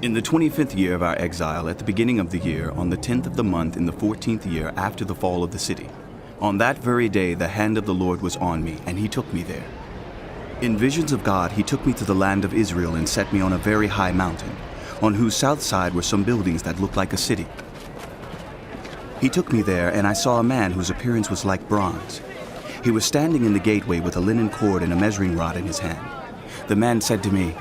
In the 25th year of our exile, at the beginning of the year, on the 10th of the month, in the 14th year after the fall of the city, on that very day the hand of the Lord was on me, and he took me there. In visions of God, he took me to the land of Israel and set me on a very high mountain, on whose south side were some buildings that looked like a city. He took me there, and I saw a man whose appearance was like bronze. He was standing in the gateway with a linen cord and a measuring rod in his hand. The man said to me,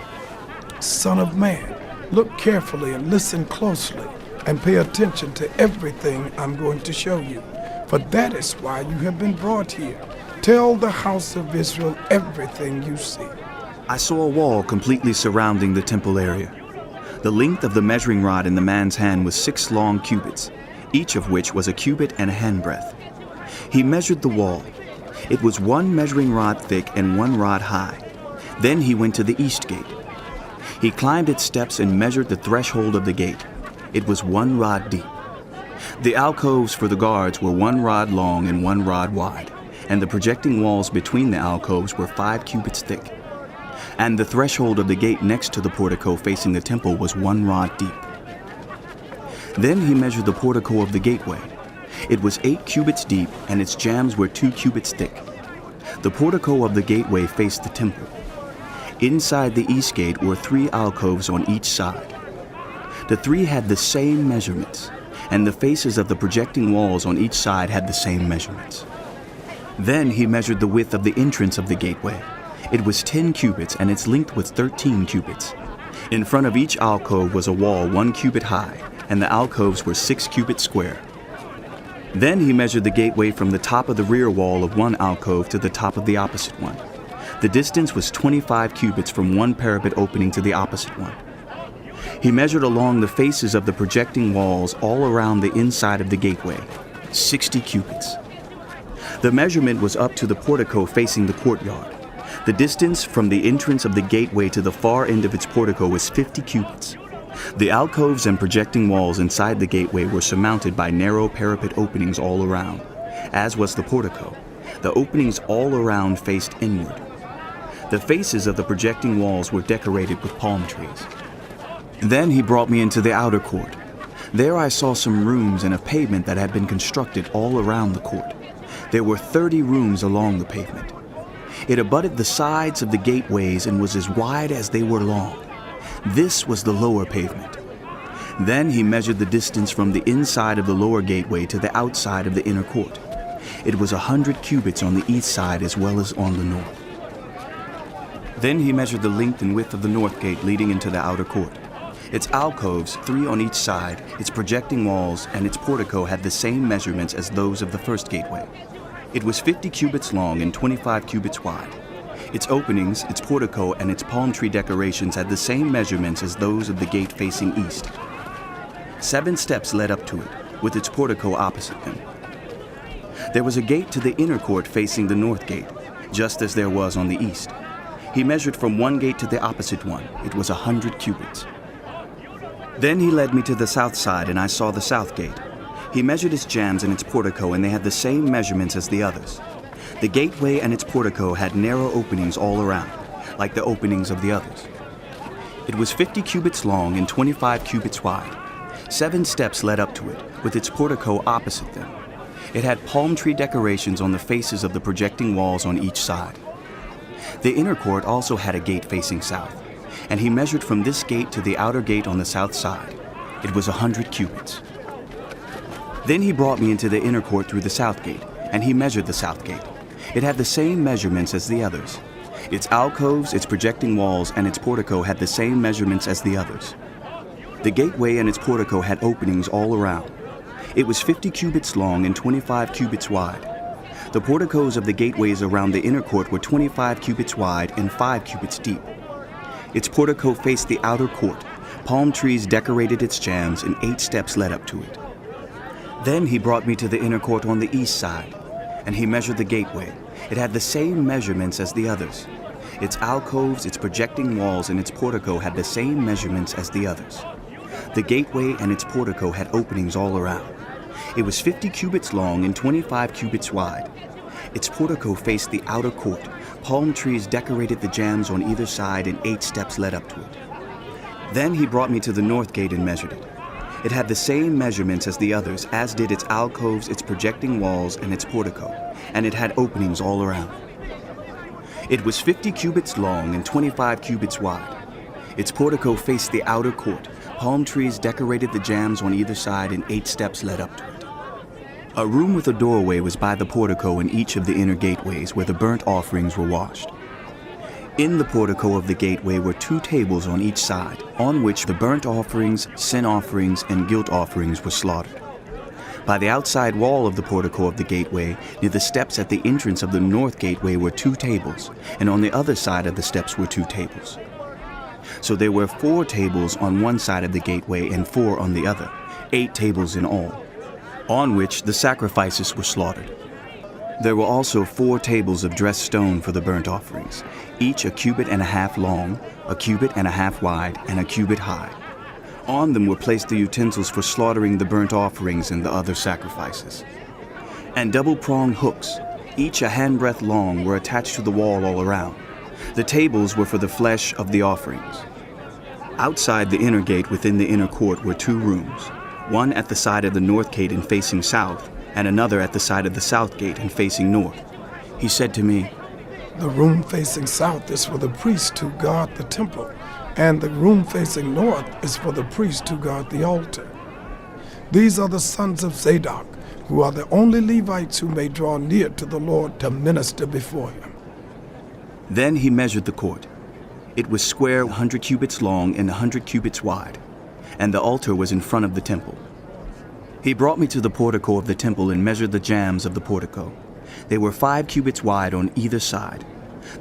"Son of man, look carefully and listen closely, and pay attention to everything I'm going to show you, for that is why you have been brought here. Tell the house of Israel everything you see." I saw a wall completely surrounding the temple area. The length of the measuring rod in the man's hand was 6 long cubits, each of which was a cubit and a handbreadth. He measured the wall. It was 1 measuring rod thick and 1 rod high. Then he went to the east gate. He climbed its steps and measured the threshold of the gate. It was 1 rod deep. The alcoves for the guards were 1 rod long and 1 rod wide, and the projecting walls between the alcoves were 5 cubits thick. And the threshold of the gate next to the portico facing the temple was 1 rod deep. Then he measured the portico of the gateway. It was 8 cubits deep, and its jambs were 2 cubits thick. The portico of the gateway faced the temple. Inside the east gate were 3 alcoves on each side. The 3 had the same measurements, and the faces of the projecting walls on each side had the same measurements. Then he measured the width of the entrance of the gateway. It was 10 cubits, and its length was 13 cubits. In front of each alcove was a wall 1 cubit high, and the alcoves were 6 cubits square. Then he measured the gateway from the top of the rear wall of one alcove to the top of the opposite one. The distance was 25 cubits from one parapet opening to the opposite one. He measured along the faces of the projecting walls all around the inside of the gateway, 60 cubits. The measurement was up to the portico facing the courtyard. The distance from the entrance of the gateway to the far end of its portico was 50 cubits. The alcoves and projecting walls inside the gateway were surmounted by narrow parapet openings all around, as was the portico. The openings all around faced inward. The faces of the projecting walls were decorated with palm trees. Then he brought me into the outer court. There I saw some rooms and a pavement that had been constructed all around the court. There were 30 rooms along the pavement. It abutted the sides of the gateways and was as wide as they were long. This was the lower pavement. Then he measured the distance from the inside of the lower gateway to the outside of the inner court. It was 100 cubits on the east side as well as on the north. Then he measured the length and width of the north gate leading into the outer court. Its alcoves, 3 on each side, its projecting walls, and its portico had the same measurements as those of the first gateway. It was 50 cubits long and 25 cubits wide. Its openings, its portico, and its palm tree decorations had the same measurements as those of the gate facing east. 7 steps led up to it, with its portico opposite them. There was a gate to the inner court facing the north gate, just as there was on the east. He measured from one gate to the opposite one. It was 100 cubits. Then he led me to the south side, and I saw the south gate. He measured its jambs and its portico, and they had the same measurements as the others. The gateway and its portico had narrow openings all around, like the openings of the others. It was 50 cubits long and 25 cubits wide. 7 steps led up to it, with its portico opposite them. It had palm tree decorations on the faces of the projecting walls on each side. The inner court also had a gate facing south, and he measured from this gate to the outer gate on the south side. It was 100 cubits. Then he brought me into the inner court through the south gate, and he measured the south gate. It had the same measurements as the others. Its alcoves, its projecting walls, and its portico had the same measurements as the others. The gateway and its portico had openings all around. It was 50 cubits long and 25 cubits wide. The porticos of the gateways around the inner court were 25 cubits wide and 5 cubits deep. Its portico faced the outer court. Palm trees decorated its jambs, and 8 steps led up to it. Then he brought me to the inner court on the east side, and he measured the gateway. It had the same measurements as the others. Its alcoves, its projecting walls, and its portico had the same measurements as the others. The gateway and its portico had openings all around. It was 50 cubits long and 25 cubits wide. Its portico faced the outer court. Palm trees decorated the jambs on either side, and 8 steps led up to it. Then he brought me to the north gate and measured it. It had the same measurements as the others, as did its alcoves, its projecting walls, and its portico, and it had openings all around. It was 50 cubits long and 25 cubits wide. Its portico faced the outer court. Palm trees decorated the jambs on either side, and 8 steps led up to it. A room with a doorway was by the portico in each of the inner gateways where the burnt offerings were washed. In the portico of the gateway were 2 tables on each side, on which the burnt offerings, sin offerings, and guilt offerings were slaughtered. By the outside wall of the portico of the gateway, near the steps at the entrance of the north gateway were 2 tables, and on the other side of the steps were 2 tables. So there were 4 tables on one side of the gateway and 4 on the other, 8 tables in all, on which the sacrifices were slaughtered. There were also 4 tables of dressed stone for the burnt offerings, each a cubit and a half long, a cubit and a half wide, and a cubit high. On them were placed the utensils for slaughtering the burnt offerings and the other sacrifices. And double-pronged hooks, each a handbreadth long, were attached to the wall all around. The tables were for the flesh of the offerings. Outside the inner gate within the inner court were 2 rooms, one at the side of the north gate and facing south, and another at the side of the south gate and facing north. He said to me, The room facing south is for the priests who guard the temple, and the room facing north is for the priests who guard the altar. These are the sons of Zadok, who are the only Levites who may draw near to the Lord to minister before him. Then he measured the court. It was square, 100 cubits long and 100 cubits wide, and the altar was in front of the temple. He brought me to the portico of the temple and measured the jambs of the portico. They were 5 cubits wide on either side.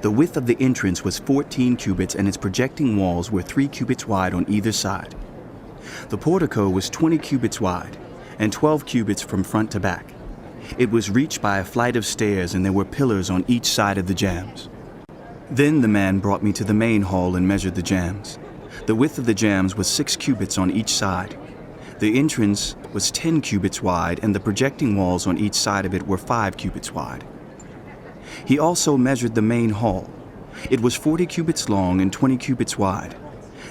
The width of the entrance was 14 cubits, and its projecting walls were 3 cubits wide on either side. The portico was 20 cubits wide, and 12 cubits from front to back. It was reached by a flight of stairs, and there were pillars on each side of the jambs. Then the man brought me to the main hall and measured the jambs. The width of the jambs was 6 cubits on each side. The entrance was 10 cubits wide, and the projecting walls on each side of it were 5 cubits wide. He also measured the main hall. It was 40 cubits long and 20 cubits wide.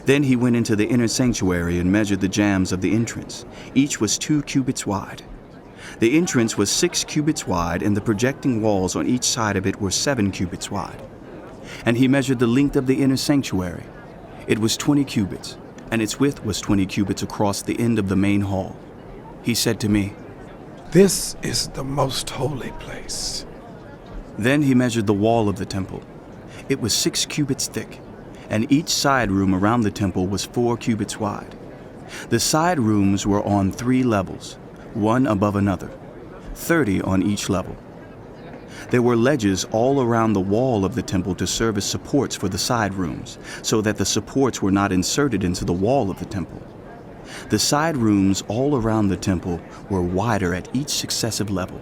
Then he went into the inner sanctuary and measured the jambs of the entrance. Each was 2 cubits wide. The entrance was 6 cubits wide, and the projecting walls on each side of it were 7 cubits wide. And he measured the length of the inner sanctuary. It was 20 cubits, and its width was 20 cubits across the end of the main hall. He said to me, This is the most holy place. Then he measured the wall of the temple. It was 6 cubits thick, and each side room around the temple was 4 cubits wide. The side rooms were on 3 levels, one above another, 30 on each level. There were ledges all around the wall of the temple to serve as supports for the side rooms, so that the supports were not inserted into the wall of the temple. The side rooms all around the temple were wider at each successive level.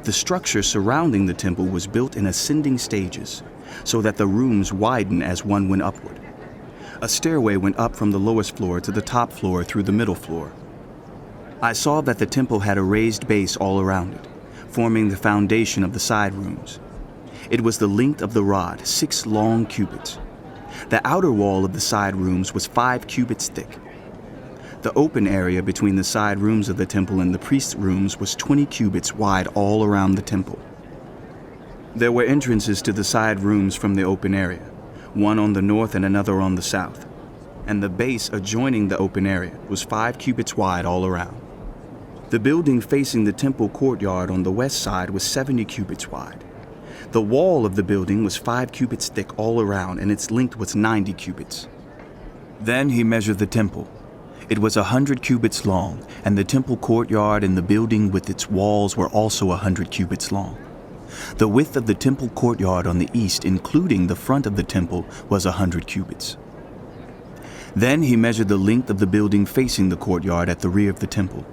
The structure surrounding the temple was built in ascending stages, so that the rooms widened as one went upward. A stairway went up from the lowest floor to the top floor through the middle floor. I saw that the temple had a raised base all around it, forming the foundation of the side rooms. It was the length of the rod, 6 long cubits. The outer wall of the side rooms was 5 cubits thick. The open area between the side rooms of the temple and the priest's rooms was 20 cubits wide all around the temple. There were entrances to the side rooms from the open area, one on the north and another on the south, and the base adjoining the open area was 5 cubits wide all around. The building facing the temple courtyard on the west side was 70 cubits wide. The wall of the building was 5 cubits thick all around, and its length was 90 cubits. Then he measured the temple. It was 100 cubits long, and the temple courtyard and the building with its walls were also 100 cubits long. The width of the temple courtyard on the east, including the front of the temple, was 100 cubits. Then he measured the length of the building facing the courtyard at the rear of the temple.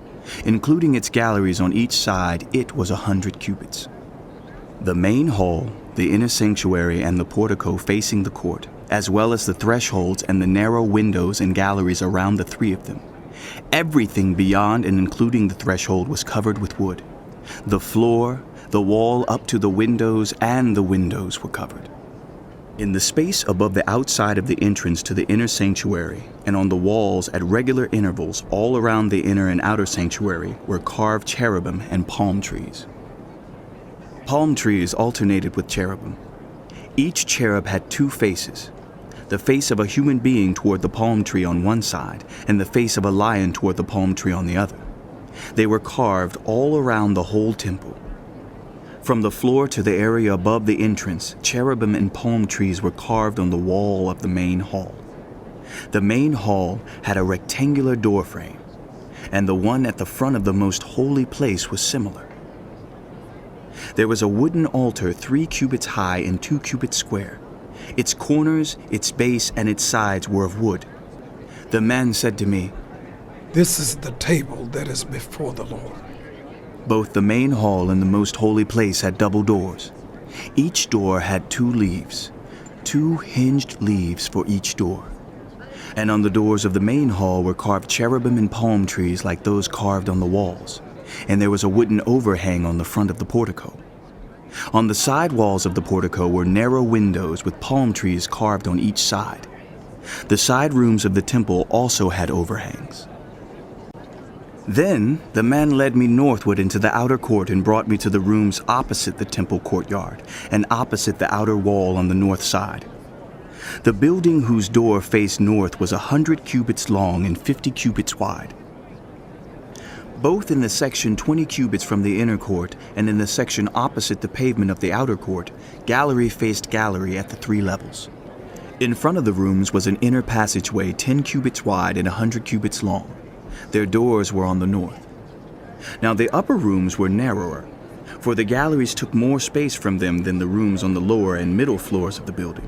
Including its galleries on each side, it was 100 cubits. The main hall, the inner sanctuary, and the portico facing the court, as well as the thresholds and the narrow windows and galleries around the 3 of them. Everything beyond and including the threshold was covered with wood. The floor, the wall up to the windows, and the windows were covered. In the space above the outside of the entrance to the inner sanctuary, and on the walls at regular intervals all around the inner and outer sanctuary, were carved cherubim and palm trees. Palm trees alternated with cherubim. Each cherub had two faces, the face of a human being toward the palm tree on one side, and the face of a lion toward the palm tree on the other. They were carved all around the whole temple. From the floor to the area above the entrance, cherubim and palm trees were carved on the wall of the main hall. The main hall had a rectangular doorframe, and the one at the front of the most holy place was similar. There was a wooden altar 3 cubits high and 2 cubits square. Its corners, its base, and its sides were of wood. The man said to me, "This is the table that is before the Lord." Both the main hall and the most holy place had double doors. Each door had 2 leaves, 2 hinged leaves for each door. And on the doors of the main hall were carved cherubim and palm trees like those carved on the walls, and there was a wooden overhang on the front of the portico. On the side walls of the portico were narrow windows with palm trees carved on each side. The side rooms of the temple also had overhangs. Then the man led me northward into the outer court and brought me to the rooms opposite the temple courtyard and opposite the outer wall on the north side. The building whose door faced north was 100 cubits long and 50 cubits wide. Both in the section 20 cubits from the inner court and in the section opposite the pavement of the outer court, gallery faced gallery at the 3 levels. In front of the rooms was an inner passageway 10 cubits wide and 100 cubits long. Their doors were on the north. Now the upper rooms were narrower, for the galleries took more space from them than the rooms on the lower and middle floors of the building.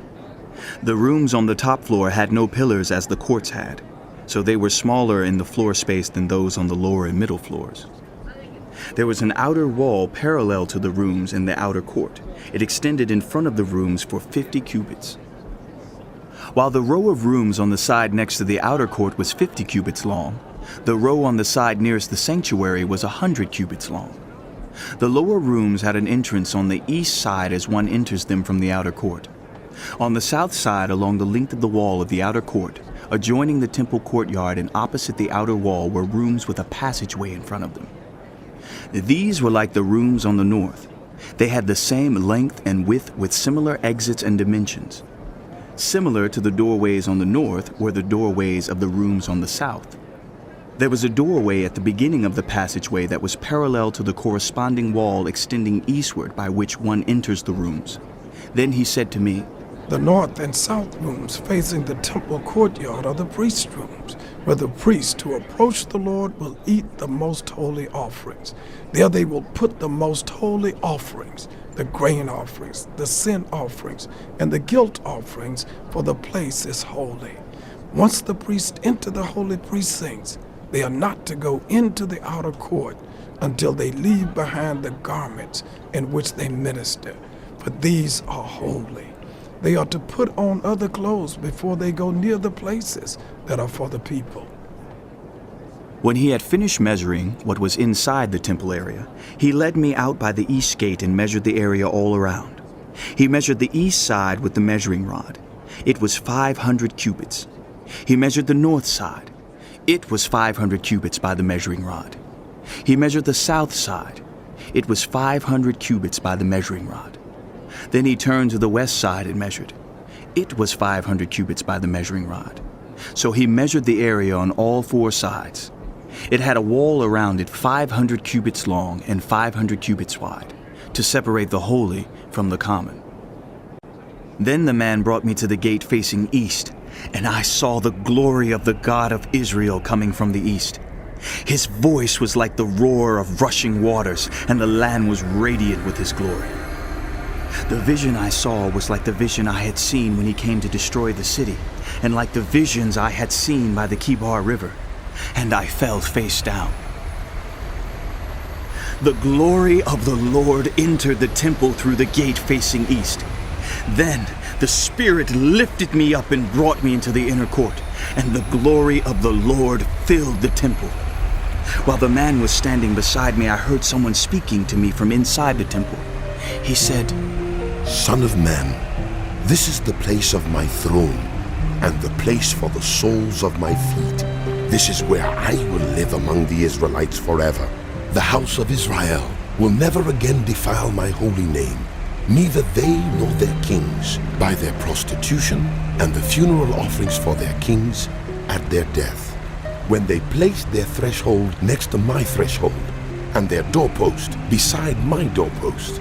The rooms on the top floor had no pillars as the courts had, so they were smaller in the floor space than those on the lower and middle floors. There was an outer wall parallel to the rooms in the outer court. It extended in front of the rooms for 50 cubits. While the row of rooms on the side next to the outer court was 50 cubits long, the row on the side nearest the sanctuary was 100 cubits long. The lower rooms had an entrance on the east side as one enters them from the outer court. On the south side, along the length of the wall of the outer court, adjoining the temple courtyard and opposite the outer wall, were rooms with a passageway in front of them. These were like the rooms on the north. They had the same length and width with similar exits and dimensions. Similar to the doorways on the north were the doorways of the rooms on the south. There was a doorway at the beginning of the passageway that was parallel to the corresponding wall extending eastward by which one enters the rooms. Then he said to me, "The north and south rooms facing the temple courtyard are the priest rooms, where the priests who approach the Lord will eat the most holy offerings. There they will put the most holy offerings, the grain offerings, the sin offerings, and the guilt offerings, for the place is holy. Once the priests enter the holy precincts, they are not to go into the outer court until they leave behind the garments in which they minister, for these are holy. They are to put on other clothes before they go near the places that are for the people." When he had finished measuring what was inside the temple area, he led me out by the east gate and measured the area all around. He measured the east side with the measuring rod. It was 500 cubits. He measured the north side. It was 500 cubits by the measuring rod. He measured the south side. It was 500 cubits by the measuring rod. Then he turned to the west side and measured. It was 500 cubits by the measuring rod. So he measured the area on all 4 sides. It had a wall around it 500 cubits long and 500 cubits wide, to separate the holy from the common. Then the man brought me to the gate facing east, and I saw the glory of the God of Israel coming from the east. His voice was like the roar of rushing waters, and the land was radiant with his glory. The vision I saw was like the vision I had seen when he came to destroy the city, and like the visions I had seen by the Kibar River, and I fell face down. The glory of the Lord entered the temple through the gate facing east. Then the Spirit lifted me up and brought me into the inner court, and the glory of the Lord filled the temple. While the man was standing beside me, I heard someone speaking to me from inside the temple. He said, "Son of man, This is the place of my throne, and the place for the soles of my feet. This is where I will live among the Israelites forever. The house of Israel will never again defile my holy name, neither they nor their kings, by their prostitution and the funeral offerings for their kings at their death. When they placed their threshold next to my threshold, and their doorpost beside my doorpost,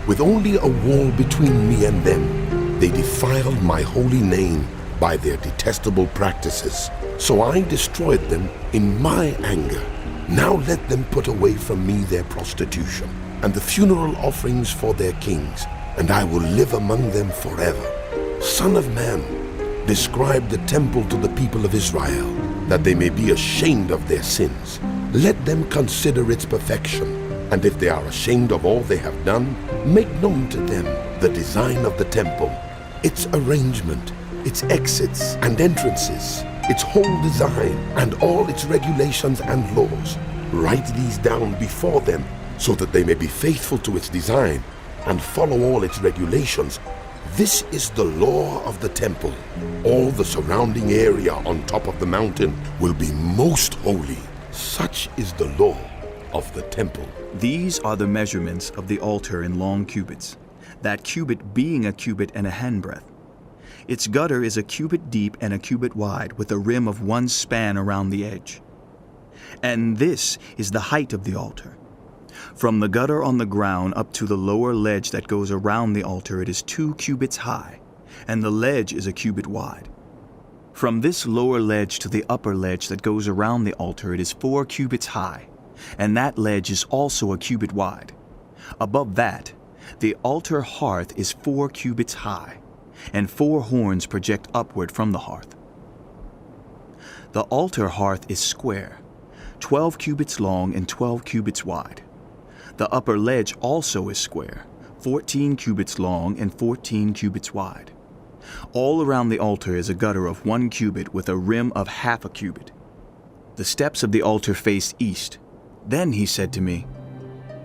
with only a wall between me and them, they defiled my holy name by their detestable practices. So I destroyed them in my anger. Now let them put away from me their prostitution and the funeral offerings for their kings, and I will live among them forever. Son of man, describe the temple to the people of Israel, that they may be ashamed of their sins. Let them consider its perfection, and if they are ashamed of all they have done, make known to them the design of the temple, its arrangement, its exits and entrances, its whole design, and all its regulations and laws. Write these down before them, so that they may be faithful to its design and follow all its regulations. This is the law of the temple. All the surrounding area on top of the mountain will be most holy. Such is the law of the temple. These are the measurements of the altar in long cubits, that cubit being a cubit and a handbreadth. Its gutter is a cubit deep and a cubit wide, with a rim of 1 span around the edge. And this is the height of the altar. From the gutter on the ground up to the lower ledge that goes around the altar, it is 2 cubits high, and the ledge is a cubit wide. From this lower ledge to the upper ledge that goes around the altar, it is 4 cubits high, and that ledge is also a cubit wide. Above that, the altar hearth is 4 cubits high, and 4 horns project upward from the hearth. The altar hearth is square, 12 cubits long and 12 cubits wide. The upper ledge also is square, 14 cubits long and 14 cubits wide. All around the altar is a gutter of 1 cubit with a rim of half a cubit. The steps of the altar face east. Then he said to me,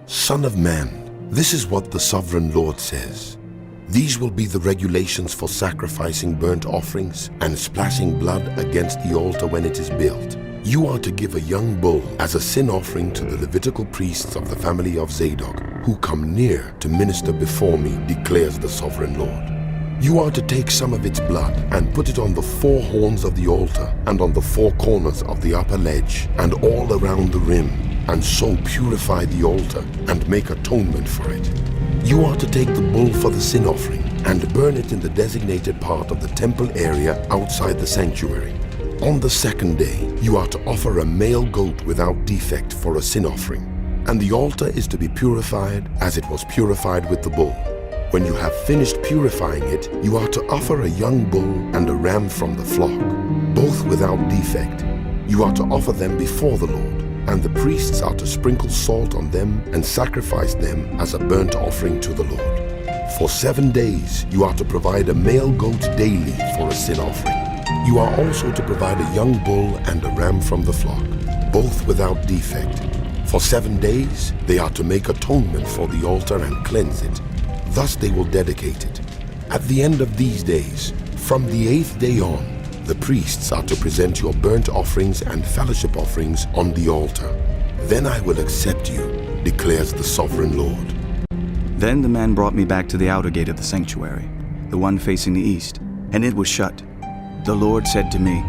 Son of man, this is what the sovereign Lord says. These will be the regulations for sacrificing burnt offerings and splashing blood against the altar when it is built. You are to give a young bull as a sin offering to the Levitical priests of the family of Zadok, who come near to minister before me, declares the sovereign Lord. You are to take some of its blood and put it on the 4 horns of the altar and on the 4 corners of the upper ledge and all around the rim, and so purify the altar and make atonement for it. You are to take the bull for the sin offering and burn it in the designated part of the temple area outside the sanctuary. On the 2nd day, you are to offer a male goat without defect for a sin offering, and the altar is to be purified as it was purified with the bull. When you have finished purifying it, you are to offer a young bull and a ram from the flock, both without defect. You are to offer them before the Lord, and the priests are to sprinkle salt on them and sacrifice them as a burnt offering to the Lord. For 7 days you are to provide a male goat daily for a sin offering. You are also to provide a young bull and a ram from the flock, both without defect. For 7 days they are to make atonement for the altar and cleanse it. Thus they will dedicate it. At the end of these days, from the 8th day on, the priests are to present your burnt offerings and fellowship offerings on the altar. Then I will accept you, declares the sovereign Lord. Then the man brought me back to the outer gate of the sanctuary, the one facing the east, and it was shut. The Lord said to me,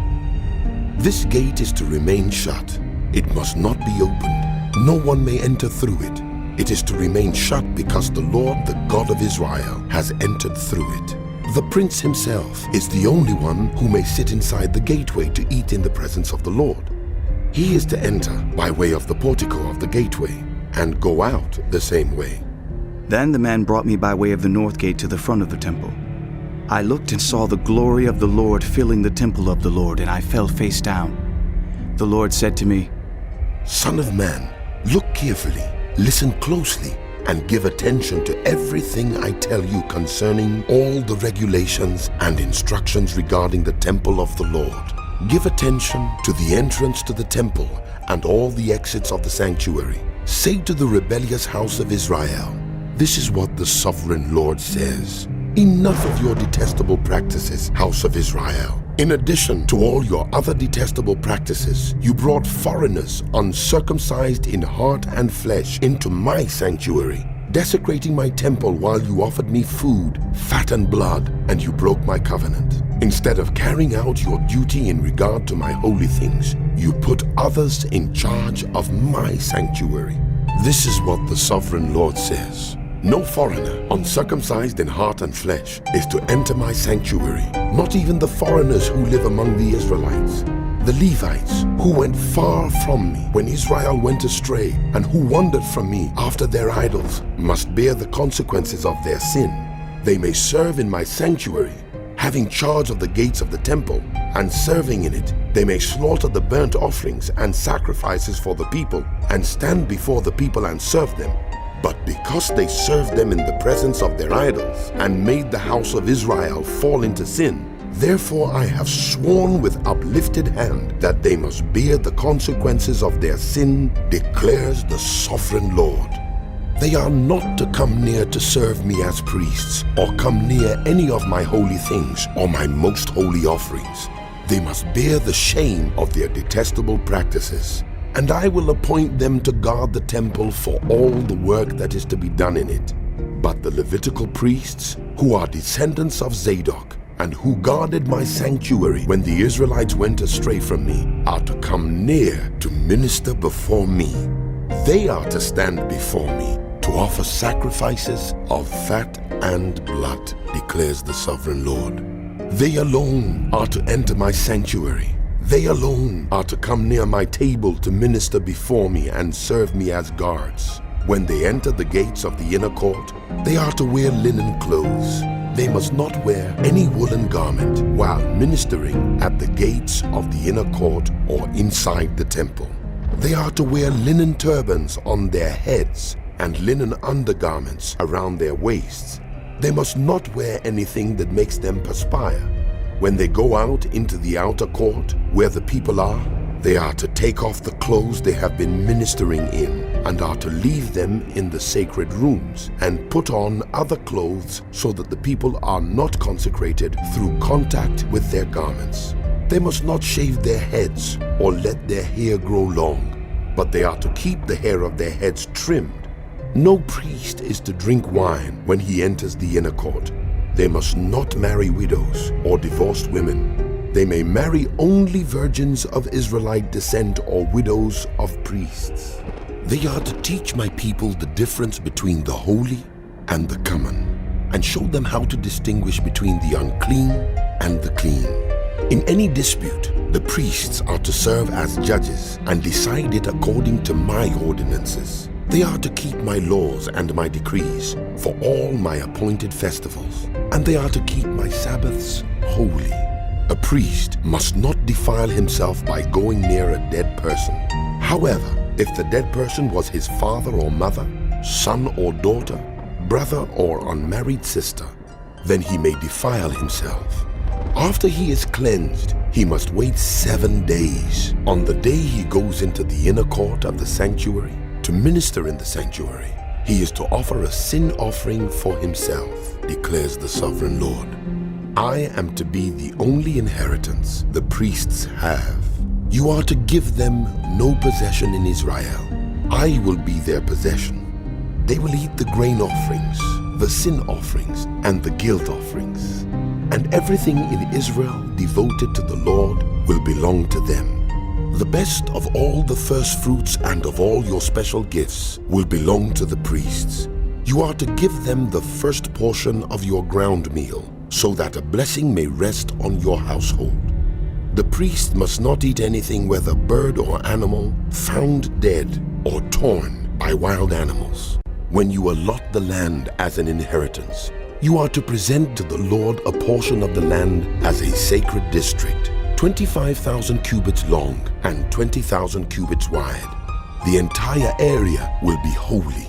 This gate is to remain shut. It must not be opened. No one may enter through it. It is to remain shut because the Lord, the God of Israel, has entered through it. The prince himself is the only one who may sit inside the gateway to eat in the presence of the Lord. He is to enter by way of the portico of the gateway and go out the same way. Then the man brought me by way of the north gate to the front of the temple. I looked and saw the glory of the Lord filling the temple of the Lord, and I fell face down. The Lord said to me, Son of man, look carefully, listen closely, and give attention to everything I tell you concerning all the regulations and instructions regarding the temple of the Lord. Give attention to the entrance to the temple and all the exits of the sanctuary. Say to the rebellious house of Israel, This is what the sovereign Lord says. Enough of your detestable practices, house of Israel. In addition to all your other detestable practices, you brought foreigners, uncircumcised in heart and flesh, into my sanctuary, desecrating my temple while you offered me food, fat and blood, and you broke my covenant. Instead of carrying out your duty in regard to my holy things, you put others in charge of my sanctuary. This is what the sovereign Lord says. No foreigner, uncircumcised in heart and flesh, is to enter my sanctuary, not even the foreigners who live among the Israelites. The Levites, who went far from me when Israel went astray, and who wandered from me after their idols, must bear the consequences of their sin. They may serve in my sanctuary, having charge of the gates of the temple, and serving in it. They may slaughter the burnt offerings and sacrifices for the people, and stand before the people and serve them. But because they served them in the presence of their idols, and made the house of Israel fall into sin, therefore I have sworn with uplifted hand that they must bear the consequences of their sin, declares the sovereign Lord. They are not to come near to serve me as priests, or come near any of my holy things, or my most holy offerings. They must bear the shame of their detestable practices. And I will appoint them to guard the temple for all the work that is to be done in it. But the Levitical priests, who are descendants of Zadok, and who guarded my sanctuary when the Israelites went astray from me, are to come near to minister before me. They are to stand before me to offer sacrifices of fat and blood, declares the sovereign Lord. They alone are to enter my sanctuary. They alone are to come near my table to minister before me and serve me as guards. When they enter the gates of the inner court, they are to wear linen clothes. They must not wear any woolen garment while ministering at the gates of the inner court or inside the temple. They are to wear linen turbans on their heads and linen undergarments around their waists. They must not wear anything that makes them perspire. When they go out into the outer court, where the people are, they are to take off the clothes they have been ministering in, and are to leave them in the sacred rooms, and put on other clothes so that the people are not consecrated through contact with their garments. They must not shave their heads or let their hair grow long, but they are to keep the hair of their heads trimmed. No priest is to drink wine when he enters the inner court. They must not marry widows or divorced women. They may marry only virgins of Israelite descent or widows of priests. They are to teach my people the difference between the holy and the common, and show them how to distinguish between the unclean and the clean. In any dispute, the priests are to serve as judges and decide it according to my ordinances. They are to keep my laws and my decrees for all my appointed festivals, and they are to keep my Sabbaths holy. A priest must not defile himself by going near a dead person. However, if the dead person was his father or mother, son or daughter, brother or unmarried sister, then he may defile himself. After he is cleansed, he must wait 7 days. On the day he goes into the inner court of the sanctuary, to minister in the sanctuary, he is to offer a sin offering for himself, declares the sovereign Lord. I am to be the only inheritance the priests have. You are to give them no possession in Israel. I will be their possession. They will eat the grain offerings, the sin offerings, and the guilt offerings. And everything in Israel devoted to the Lord will belong to them. The best of all the first fruits and of all your special gifts will belong to the priests. You are to give them the first portion of your ground meal, so that a blessing may rest on your household. The priest must not eat anything, whether bird or animal, found dead or torn by wild animals. When you allot the land as an inheritance, you are to present to the Lord a portion of the land as a sacred district, 25,000 cubits long and 20,000 cubits wide. The entire area will be holy.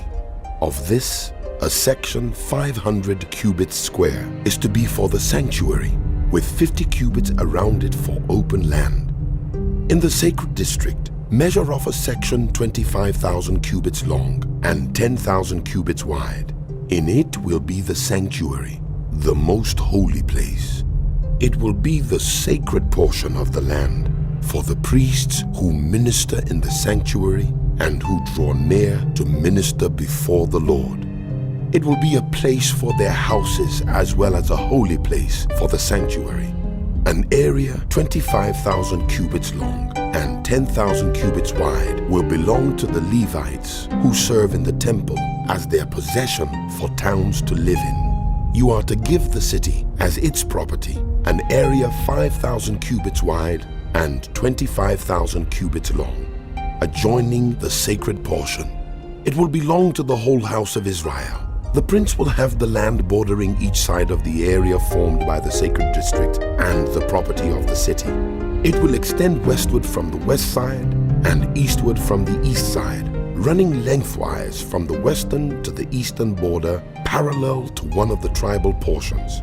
Of this, a section 500 cubits square is to be for the sanctuary, with 50 cubits around it for open land. In the sacred district, measure off a section 25,000 cubits long and 10,000 cubits wide. In it will be the sanctuary, the most holy place. It will be the sacred portion of the land for the priests who minister in the sanctuary and who draw near to minister before the Lord. It will be a place for their houses as well as a holy place for the sanctuary. An area 25,000 cubits long and 10,000 cubits wide will belong to the Levites who serve in the temple as their possession for towns to live in. You are to give the city as its property an area 5,000 cubits wide and 25,000 cubits long, adjoining the sacred portion. It will belong to the whole house of Israel. The prince will have the land bordering each side of the area formed by the sacred district and the property of the city. It will extend westward from the west side and eastward from the east side, running lengthwise from the western to the eastern border, parallel to one of the tribal portions.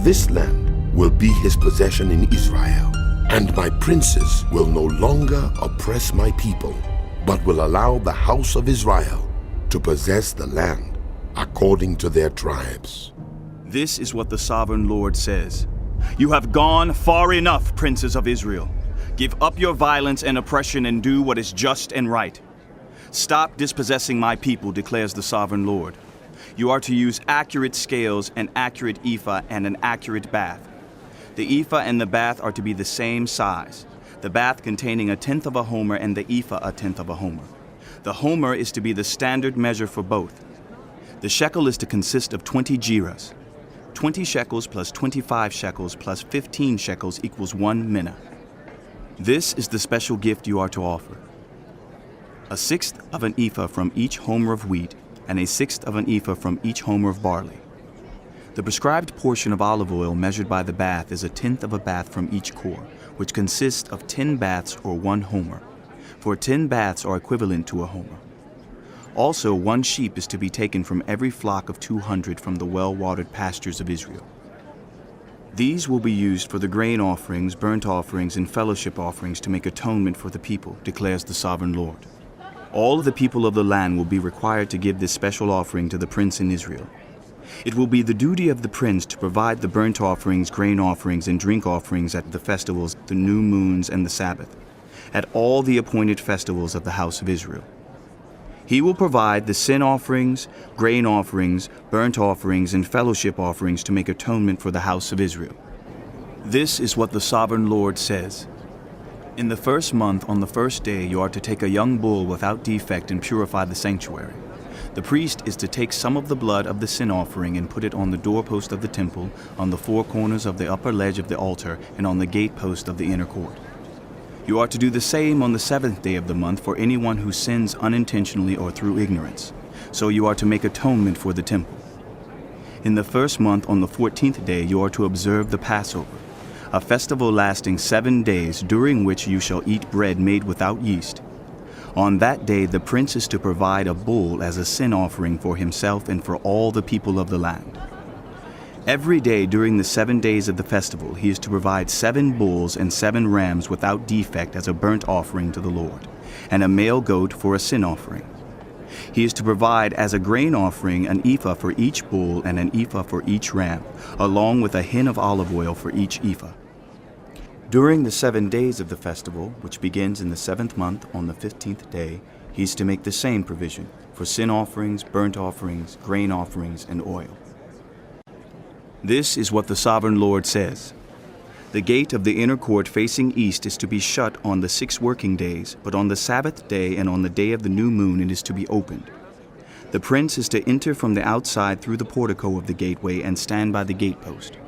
This land will be his possession in Israel, and my princes will no longer oppress my people, but will allow the house of Israel to possess the land according to their tribes. This is what the sovereign Lord says. You have gone far enough, princes of Israel. Give up your violence and oppression and do what is just and right. Stop dispossessing my people, declares the sovereign Lord. You are to use accurate scales, an accurate ephah, and an accurate bath. The ephah and the bath are to be the same size, the bath containing 1/10 of a homer and the ephah 1/10 of a homer. The homer is to be the standard measure for both. The shekel is to consist of 20 gerahs. 20 shekels plus 25 shekels plus 15 shekels equals 1 mina. This is the special gift you are to offer: 1/6 of an ephah from each homer of wheat and 1/6 of an ephah from each homer of barley. The prescribed portion of olive oil measured by the bath is 1/10 of a bath from each core, which consists of 10 baths or 1 homer, for 10 baths are equivalent to a homer. Also, 1 sheep is to be taken from every flock of 200 from the well-watered pastures of Israel. These will be used for the grain offerings, burnt offerings, and fellowship offerings to make atonement for the people, declares the sovereign Lord. All of the people of the land will be required to give this special offering to the prince in Israel. It will be the duty of the prince to provide the burnt offerings, grain offerings, and drink offerings at the festivals, the new moons, and the Sabbath, at all the appointed festivals of the house of Israel. He will provide the sin offerings, grain offerings, burnt offerings, and fellowship offerings to make atonement for the house of Israel. This is what the sovereign Lord says. In the first month, on the first day, you are to take a young bull without defect and purify the sanctuary. The priest is to take some of the blood of the sin offering and put it on the doorpost of the temple, on the 4 corners of the upper ledge of the altar, and on the gatepost of the inner court. You are to do the same on the 7th day of the month for anyone who sins unintentionally or through ignorance. So you are to make atonement for the temple. In the first month, on the 14th day, you are to observe the Passover, a festival lasting 7 days, during which you shall eat bread made without yeast. On that day, the prince is to provide a bull as a sin offering for himself and for all the people of the land. Every day during the 7 days of the festival, he is to provide 7 bulls and 7 rams without defect as a burnt offering to the Lord, and a male goat for a sin offering. He is to provide as a grain offering an ephah for each bull and an ephah for each ram, along with a hin of olive oil for each ephah. During the 7 days of the festival, which begins in the 7th month on the 15th day, he is to make the same provision for sin offerings, burnt offerings, grain offerings, and oil. This is what the sovereign Lord says. The gate of the inner court facing east is to be shut on the 6 working days, but on the Sabbath day and on the day of the new moon it is to be opened. The prince is to enter from the outside through the portico of the gateway and stand by the gatepost.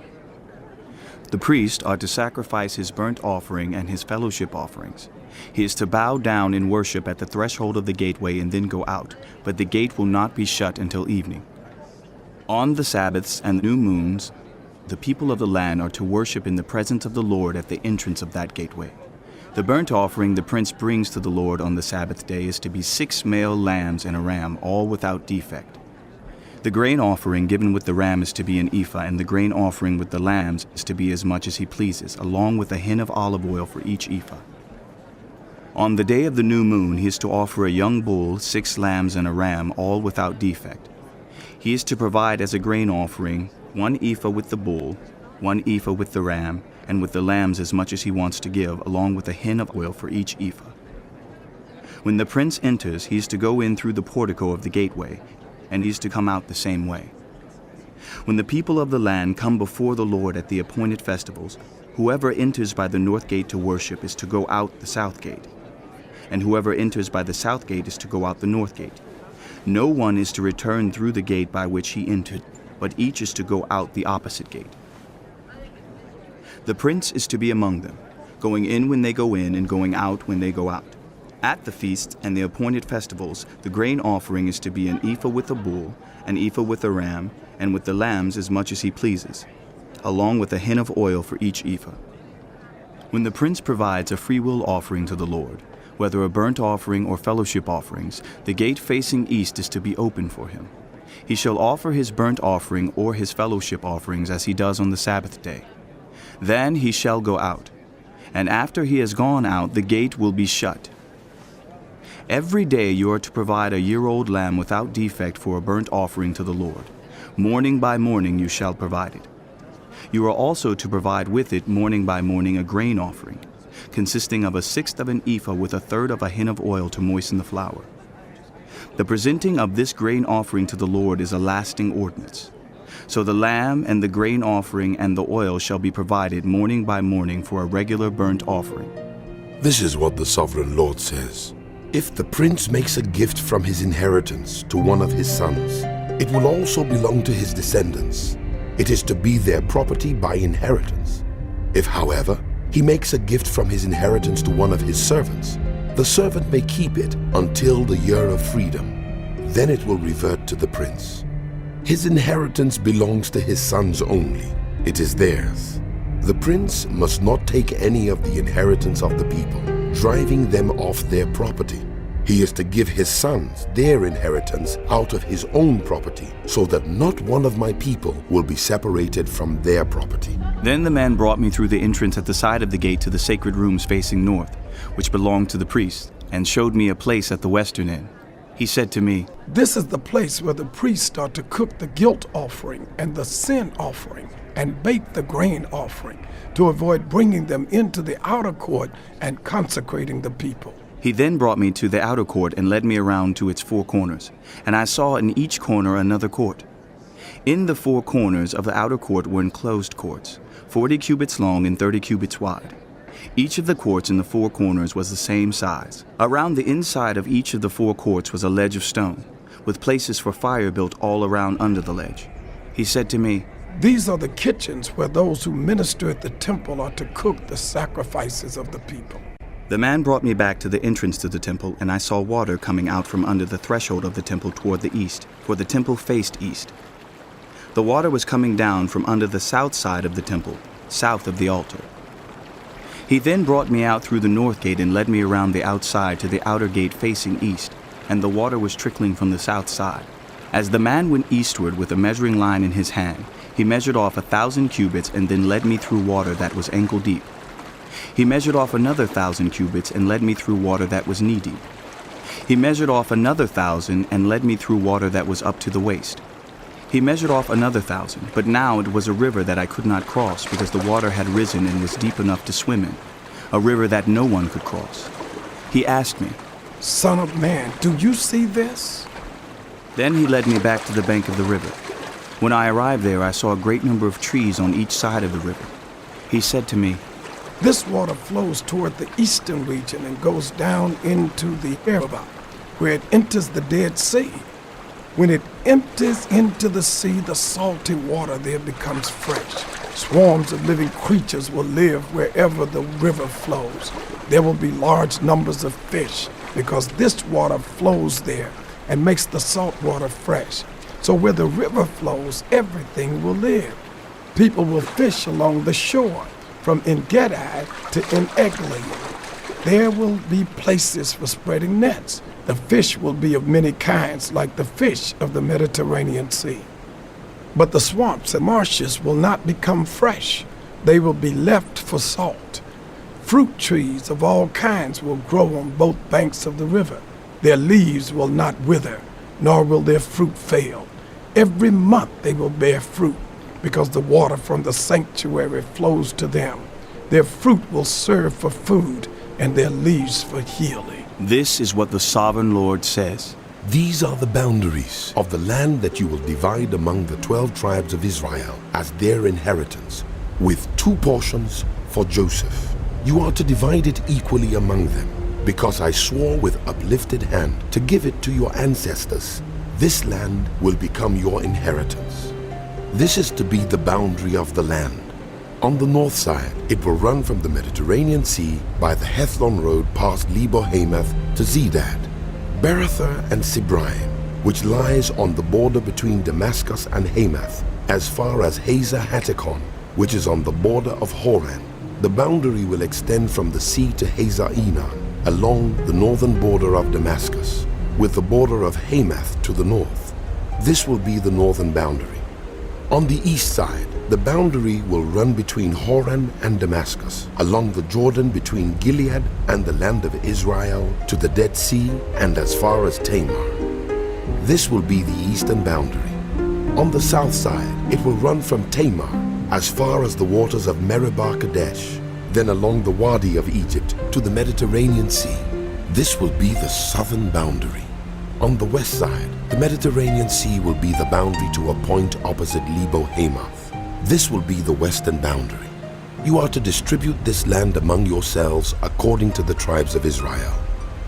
The priest are to sacrifice his burnt offering and his fellowship offerings. He is to bow down in worship at the threshold of the gateway and then go out, but the gate will not be shut until evening. On the Sabbaths and new moons, the people of the land are to worship in the presence of the Lord at the entrance of that gateway. The burnt offering the prince brings to the Lord on the Sabbath day is to be 6 male lambs and a ram, all without defect. The grain offering given with the ram is to be an ephah, and the grain offering with the lambs is to be as much as he pleases, along with a hin of olive oil for each ephah. On the day of the new moon, he is to offer a young bull, 6 lambs, and a ram, all without defect. He is to provide as a grain offering 1 ephah with the bull, 1 ephah with the ram, and with the lambs as much as he wants to give, along with a hin of oil for each ephah. When the prince enters, he is to go in through the portico of the gateway, and he is to come out the same way. When the people of the land come before the Lord at the appointed festivals, whoever enters by the north gate to worship is to go out the south gate, and whoever enters by the south gate is to go out the north gate. No one is to return through the gate by which he entered, but each is to go out the opposite gate. The prince is to be among them, going in when they go in and going out when they go out. At the feasts and the appointed festivals, the grain offering is to be an ephah with a bull, an ephah with a ram, and with the lambs as much as he pleases, along with a hin of oil for each ephah. When the prince provides a freewill offering to the Lord, whether a burnt offering or fellowship offerings, the gate facing east is to be open for him. He shall offer his burnt offering or his fellowship offerings as he does on the Sabbath day. Then he shall go out, and after he has gone out, the gate will be shut. Every day you are to provide a year-old lamb without defect for a burnt offering to the Lord. Morning by morning you shall provide it. You are also to provide with it morning by morning a grain offering, consisting of 1/6 of an ephah with 1/3 of a hin of oil to moisten the flour. The presenting of this grain offering to the Lord is a lasting ordinance. So the lamb and the grain offering and the oil shall be provided morning by morning for a regular burnt offering. This is what the sovereign Lord says. If the prince makes a gift from his inheritance to one of his sons, it will also belong to his descendants. It is to be their property by inheritance. If, however, he makes a gift from his inheritance to one of his servants, the servant may keep it until the year of freedom. Then it will revert to the prince. His inheritance belongs to his sons only. It is theirs. The prince must not take any of the inheritance of the people, driving them off their property. He is to give his sons their inheritance out of his own property, so that not one of my people will be separated from their property. Then the man brought me through the entrance at the side of the gate to the sacred rooms facing north, which belonged to the priests, and showed me a place at the western end. He said to me, This is the place where the priests are to cook the guilt offering and the sin offering and bake the grain offering, to avoid bringing them into the outer court and consecrating the people. He then brought me to the outer court and led me around to its 4 corners, and I saw in each corner another court. In the 4 corners of the outer court were enclosed courts, 40 cubits long and 30 cubits wide. Each of the courts in the 4 corners was the same size. Around the inside of each of the 4 courts was a ledge of stone, with places for fire built all around under the ledge. He said to me, These are the kitchens where those who minister at the temple are to cook the sacrifices of the people. The man brought me back to the entrance to the temple, and I saw water coming out from under the threshold of the temple toward the east, for the temple faced east. The water was coming down from under the south side of the temple, south of the altar. He then brought me out through the north gate and led me around the outside to the outer gate facing east, and the water was trickling from the south side. As the man went eastward with a measuring line in his hand, he measured off 1,000 cubits and then led me through water that was ankle deep. He measured off another 1,000 cubits and led me through water that was knee deep. He measured off another 1,000 and led me through water that was up to the waist. He measured off another 1,000, but now it was a river that I could not cross because the water had risen and was deep enough to swim in, a river that no one could cross. He asked me, Son of man, do you see this? Then he led me back to the bank of the river. When I arrived there, I saw a great number of trees on each side of the river. He said to me, This water flows toward the eastern region and goes down into the Arabah, where it enters the Dead Sea. When it empties into the sea, the salty water there becomes fresh. Swarms of living creatures will live wherever the river flows. There will be large numbers of fish, because this water flows there and makes the salt water fresh. So where the river flows, everything will live. People will fish along the shore, from En-Gedi to En-Eglaim. There will be places for spreading nets. The fish will be of many kinds, like the fish of the Mediterranean Sea. But the swamps and marshes will not become fresh. They will be left for salt. Fruit trees of all kinds will grow on both banks of the river. Their leaves will not wither, nor will their fruit fail. Every month they will bear fruit. because the water from the sanctuary flows to them. Their fruit will serve for food, and their leaves for healing. This is what the sovereign Lord says. These are the boundaries of the land that you will divide among the 12 tribes of Israel as their inheritance, with 2 portions for Joseph. You are to divide it equally among them, because I swore with uplifted hand to give it to your ancestors. This land will become your inheritance. This is to be the boundary of the land. On the north side, it will run from the Mediterranean Sea by the Hethlon road past Lebo-Hamath to Zedad, Beratha and Sibraim, which lies on the border between Damascus and Hamath, as far as Hazar Hattikon, which is on the border of Horan. The boundary will extend from the sea to Hazar Enan, along the northern border of Damascus, with the border of Hamath to the north. This will be the northern boundary. On the east side, the boundary will run between Horan and Damascus, along the Jordan between Gilead and the land of Israel to the Dead Sea and as far as Tamar. This will be the eastern boundary. On the south side, it will run from Tamar as far as the waters of Meribah Kadesh, then along the Wadi of Egypt to the Mediterranean Sea. This will be the southern boundary. On the west side, the Mediterranean Sea will be the boundary to a point opposite Lebo-Hamath. This will be the western boundary. You are to distribute this land among yourselves according to the tribes of Israel.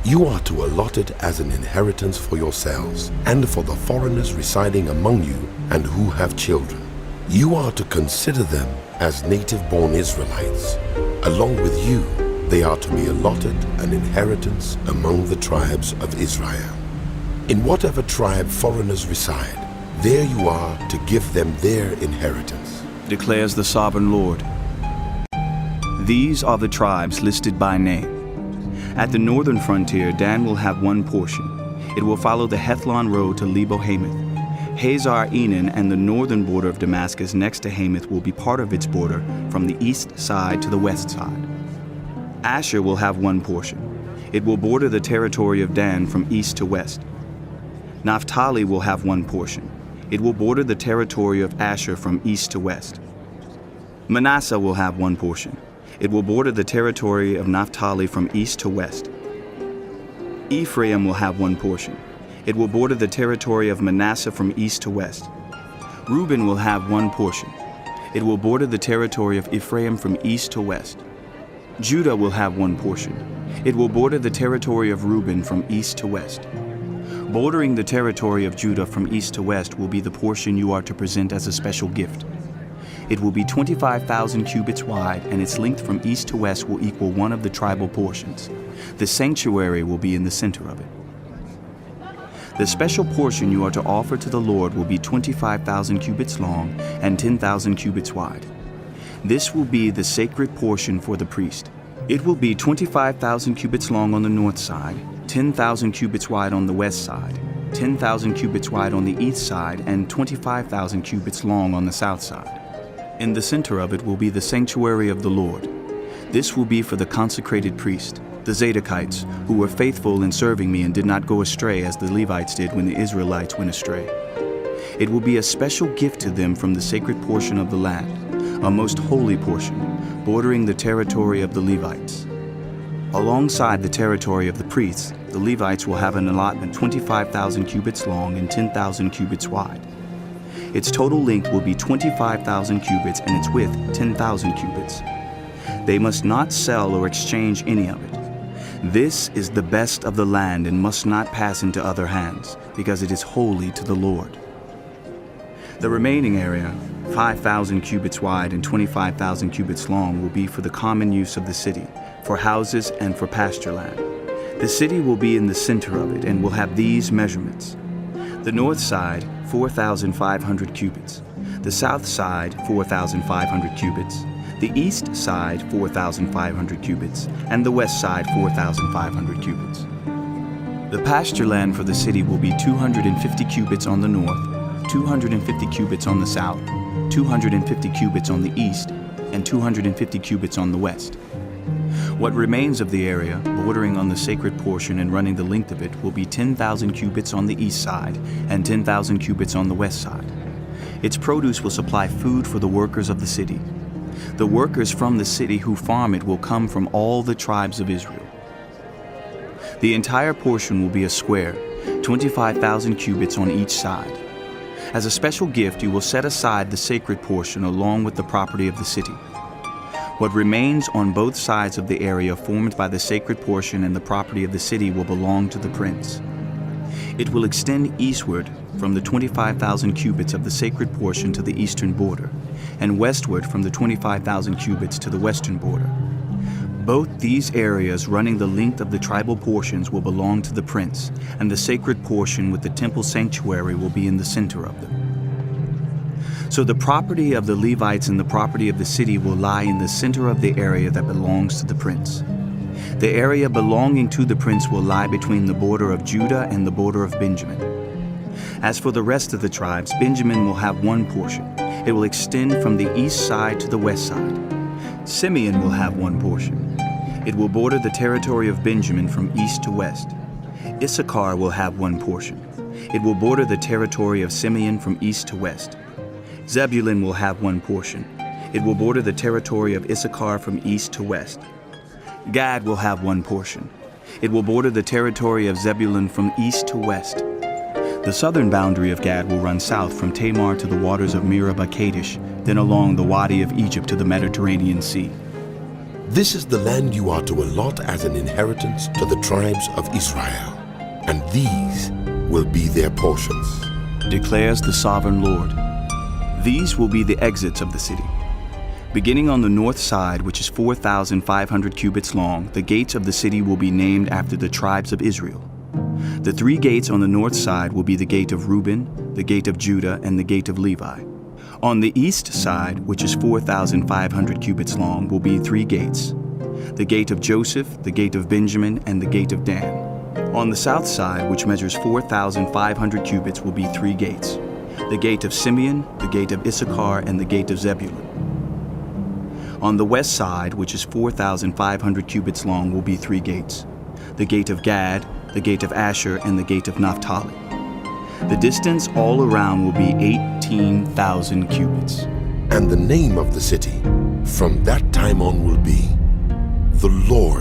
You are to allot it as an inheritance for yourselves and for the foreigners residing among you and who have children. You are to consider them as native-born Israelites. Along with you, they are to be allotted an inheritance among the tribes of Israel. In whatever tribe foreigners reside, there you are to give them their inheritance, declares the sovereign Lord. These are the tribes listed by name. At the northern frontier, Dan will have 1 portion. It will follow the Hethlon road to Lebo-Hamath. Hazar Enan and the northern border of Damascus next to Hamath will be part of its border from the east side to the west side. Asher will have 1 portion. It will border the territory of Dan from east to west. Naphtali will have 1 portion. It will border the territory of Asher from east to west. Manasseh will have 1 portion. It will border the territory of Naphtali from east to west. Ephraim will have 1 portion. It will border the territory of Manasseh from east to west. Reuben will have 1 portion. It will border the territory of Ephraim from east to west. Judah will have 1 portion. It will border the territory of Reuben from east to west. Bordering the territory of Judah from east to west will be the portion you are to present as a special gift. It will be 25,000 cubits wide, and its length from east to west will equal 1 of the tribal portions. The sanctuary will be in the center of it. The special portion you are to offer to the Lord will be 25,000 cubits long and 10,000 cubits wide. This will be the sacred portion for the priest. It will be 25,000 cubits long on the north side, 10,000 cubits wide on the west side, 10,000 cubits wide on the east side, and 25,000 cubits long on the south side. In the center of it will be the sanctuary of the Lord. This will be for the consecrated priest, the Zadokites, who were faithful in serving me and did not go astray as the Levites did when the Israelites went astray. It will be a special gift to them from the sacred portion of the land, a most holy portion, bordering the territory of the Levites. Alongside the territory of the priests, the Levites will have an allotment 25,000 cubits long and 10,000 cubits wide. Its total length will be 25,000 cubits and its width 10,000 cubits. They must not sell or exchange any of it. This is the best of the land and must not pass into other hands, because it is holy to the Lord. The remaining area, 5,000 cubits wide and 25,000 cubits long, will be for the common use of the city, for houses and for pasture land. The city will be in the center of it and will have these measurements. The north side, 4,500 cubits. The south side, 4,500 cubits. The east side, 4,500 cubits. And the west side, 4,500 cubits. The pasture land for the city will be 250 cubits on the north, 250 cubits on the south, 250 cubits on the east, and 250 cubits on the west. What remains of the area, bordering on the sacred portion and running the length of it, will be 10,000 cubits on the east side and 10,000 cubits on the west side. Its produce will supply food for the workers of the city. The workers from the city who farm it will come from all the tribes of Israel. The entire portion will be a square, 25,000 cubits on each side. As a special gift, you will set aside the sacred portion along with the property of the city. What remains on both sides of the area formed by the sacred portion and the property of the city will belong to the prince. It will extend eastward from the 25,000 cubits of the sacred portion to the eastern border, and westward from the 25,000 cubits to the western border. Both these areas running the length of the tribal portions will belong to the prince, and the sacred portion with the temple sanctuary will be in the center of them. So the property of the Levites and the property of the city will lie in the center of the area that belongs to the prince. The area belonging to the prince will lie between the border of Judah and the border of Benjamin. As for the rest of the tribes, Benjamin will have one portion. It will extend from the east side to the west side. Simeon will have one portion. It will border the territory of Benjamin from east to west. Issachar will have one portion. It will border the territory of Simeon from east to west. Zebulun will have one portion. It will border the territory of Issachar from east to west. Gad will have one portion. It will border the territory of Zebulun from east to west. The southern boundary of Gad will run south from Tamar to the waters of Meribah Kadesh, then along the Wadi of Egypt to the Mediterranean Sea. This is the land you are to allot as an inheritance to the tribes of Israel, and these will be their portions, declares the sovereign Lord. These will be the exits of the city. Beginning on the north side, which is 4,500 cubits long, the gates of the city will be named after the tribes of Israel. The 3 gates on the north side will be the gate of Reuben, the gate of Judah, and the gate of Levi. On the east side, which is 4,500 cubits long, will be 3 gates: the gate of Joseph, the gate of Benjamin, and the gate of Dan. On the south side, which measures 4,500 cubits, will be 3 gates: the gate of Simeon, the gate of Issachar, and the gate of Zebulun. On the west side, which is 4,500 cubits long, will be 3 gates: the gate of Gad, the gate of Asher, and the gate of Naphtali. The distance all around will be 18,000 cubits. and the name of the city from that time on will be, The Lord